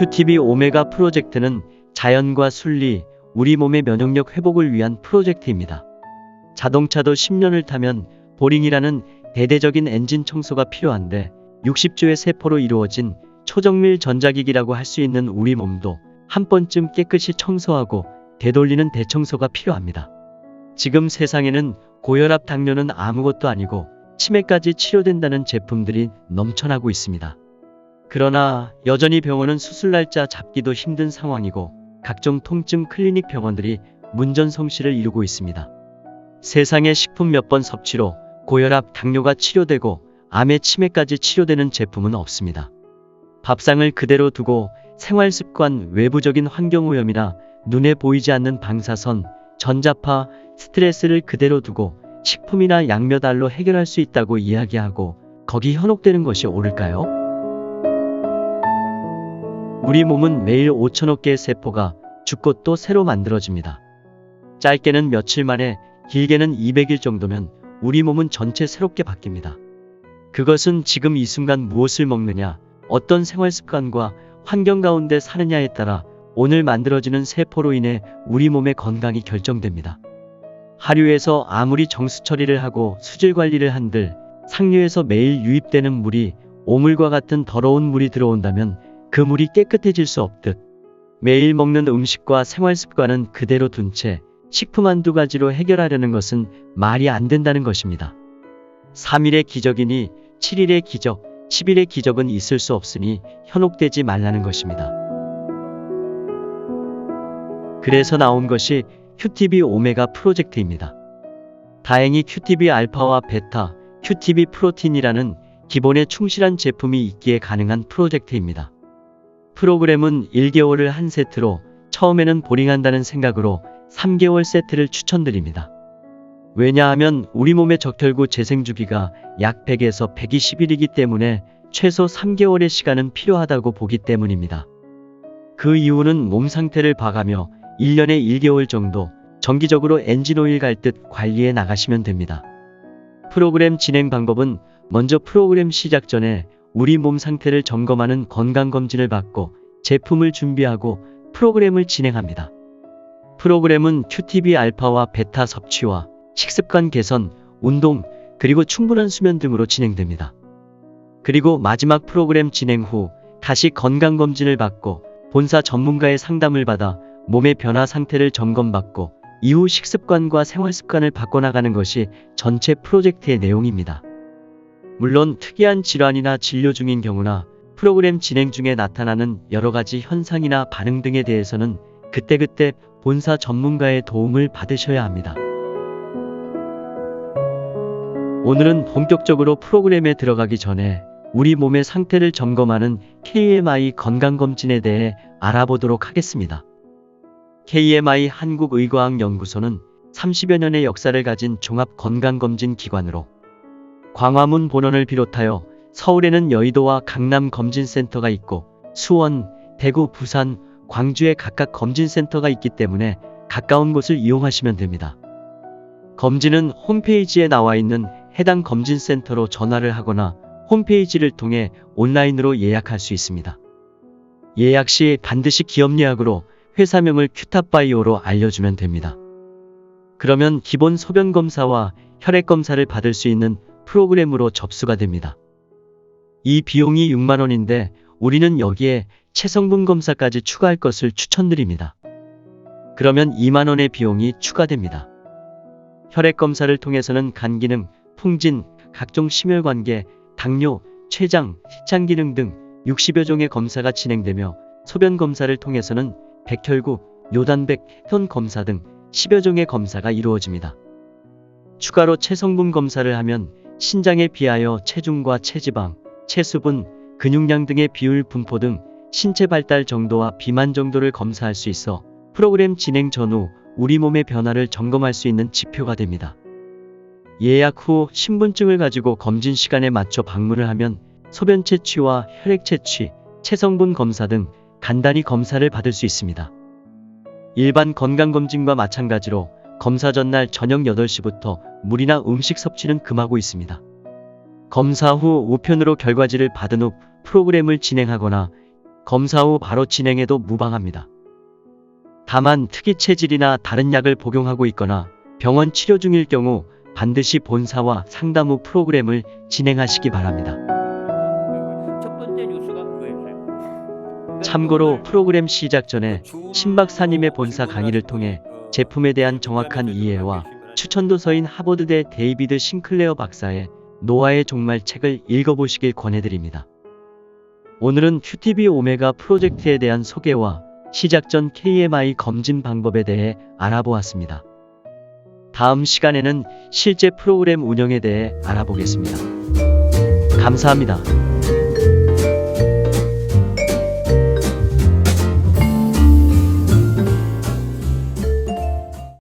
큐티비 오메가 프로젝트는 자연과 순리, 우리 몸의 면역력 회복을 위한 프로젝트입니다. 자동차도 10년을 타면 보링이라는 대대적인 엔진 청소가 필요한데 60조의 세포로 이루어진 초정밀 전자기기라고 할 수 있는 우리 몸도 한 번쯤 깨끗이 청소하고 되돌리는 대청소가 필요합니다. 지금 세상에는 고혈압, 당뇨는 아무것도 아니고 치매까지 치료된다는 제품들이 넘쳐나고 있습니다. 그러나 여전히 병원은 수술 날짜 잡기도 힘든 상황이고 각종 통증 클리닉 병원들이 문전성시를 이루고 있습니다. 세상에 식품 몇 번 섭취로 고혈압, 당뇨가 치료되고 암의 치매까지 치료되는 제품은 없습니다. 밥상을 그대로 두고 생활습관, 외부적인 환경오염이나 눈에 보이지 않는 방사선, 전자파, 스트레스를 그대로 두고 식품이나 약 몇 알로 해결할 수 있다고 이야기하고 거기 현혹되는 것이 옳을까요? 우리 몸은 매일 5천억 개의 세포가 죽고 또 새로 만들어집니다. 짧게는 며칠 만에, 길게는 200일 정도면 우리 몸은 전체 새롭게 바뀝니다. 그것은 지금 이 순간 무엇을 먹느냐, 어떤 생활습관과 환경 가운데 사느냐에 따라 오늘 만들어지는 세포로 인해 우리 몸의 건강이 결정됩니다. 하류에서 아무리 정수 처리를 하고 수질 관리를 한들 상류에서 매일 유입되는 물이 오물과 같은 더러운 물이 들어온다면 그 물이 깨끗해질 수 없듯 매일 먹는 음식과 생활습관은 그대로 둔 채 식품 한두 가지로 해결하려는 것은 말이 안 된다는 것입니다. 3일의 기적이니 7일의 기적, 10일의 기적은 있을 수 없으니 현혹되지 말라는 것입니다. 그래서 나온 것이 큐티비 오메가 프로젝트입니다. 다행히 큐티비 알파와 베타, 큐티비 프로틴이라는 기본에 충실한 제품이 있기에 가능한 프로젝트입니다. 프로그램은 1개월을 한 세트로 처음에는 보링한다는 생각으로 3개월 세트를 추천드립니다. 왜냐하면 우리 몸의 적혈구 재생주기가 약 100에서 120일이기 때문에 최소 3개월의 시간은 필요하다고 보기 때문입니다. 그 이유는 몸 상태를 봐가며 1년에 1개월 정도 정기적으로 엔진오일 갈듯 관리해 나가시면 됩니다. 프로그램 진행 방법은 먼저 프로그램 시작 전에 우리 몸 상태를 점검하는 건강검진을 받고 제품을 준비하고 프로그램을 진행합니다. 프로그램은 큐티비 알파와 베타 섭취와 식습관 개선, 운동, 그리고 충분한 수면 등으로 진행됩니다. 그리고 마지막 프로그램 진행 후 다시 건강검진을 받고 본사 전문가의 상담을 받아 몸의 변화 상태를 점검받고 이후 식습관과 생활습관을 바꿔나가는 것이 전체 프로젝트의 내용입니다. 물론 특이한 질환이나 진료 중인 경우나 프로그램 진행 중에 나타나는 여러가지 현상이나 반응 등에 대해서는 그때그때 본사 전문가의 도움을 받으셔야 합니다. 오늘은 본격적으로 프로그램에 들어가기 전에 우리 몸의 상태를 점검하는 KMI 건강검진에 대해 알아보도록 하겠습니다. KMI 한국의과학연구소는 30여 년의 역사를 가진 종합건강검진 기관으로 광화문 본원을 비롯하여 서울에는 여의도와 강남 검진센터가 있고 수원, 대구, 부산, 광주에 각각 검진센터가 있기 때문에 가까운 곳을 이용하시면 됩니다. 검진은 홈페이지에 나와 있는 해당 검진센터로 전화를 하거나 홈페이지를 통해 온라인으로 예약할 수 있습니다. 예약 시 반드시 기업 예약으로 회사명을 큐탑바이오로 알려주면 됩니다. 그러면 기본 소변검사와 혈액검사를 받을 수 있는 프로그램으로 접수가 됩니다. 이 비용이 6만원인데 우리는 여기에 체성분 검사까지 추가할 것을 추천드립니다. 그러면 2만원의 비용이 추가됩니다. 혈액검사를 통해서는 간기능, 풍진, 각종 심혈관계, 당뇨, 췌장, 시창기능 등 60여 종의 검사가 진행되며 소변검사를 통해서는 백혈구, 요단백, 혈 검사 등 10여 종의 검사가 이루어집니다. 추가로 체성분 검사를 하면 신장에 비하여 체중과 체지방, 체수분, 근육량 등의 비율 분포 등 신체 발달 정도와 비만 정도를 검사할 수 있어 프로그램 진행 전후 우리 몸의 변화를 점검할 수 있는 지표가 됩니다. 예약 후 신분증을 가지고 검진 시간에 맞춰 방문을 하면 소변 채취와 혈액 채취, 체성분 검사 등 간단히 검사를 받을 수 있습니다. 일반 건강검진과 마찬가지로 검사 전날 저녁 8시부터 물이나 음식 섭취는 금하고 있습니다. 검사 후 우편으로 결과지를 받은 후 프로그램을 진행하거나 검사 후 바로 진행해도 무방합니다. 다만 특이 체질이나 다른 약을 복용하고 있거나 병원 치료 중일 경우 반드시 본사와 상담 후 프로그램을 진행하시기 바랍니다. 첫 번째 뉴스가 그거였어요. 참고로 프로그램 시작 전에 신 박사님의 본사 강의를 통해 제품에 대한 정확한 이해와 추천도서인 하버드대 데이비드 싱클레어 박사의 노화의 종말 책을 읽어보시길 권해드립니다. 오늘은 큐티비 오메가 프로젝트에 대한 소개와 시작 전 KMI 검진 방법에 대해 알아보았습니다. 다음 시간에는 실제 프로그램 운영에 대해 알아보겠습니다. 감사합니다.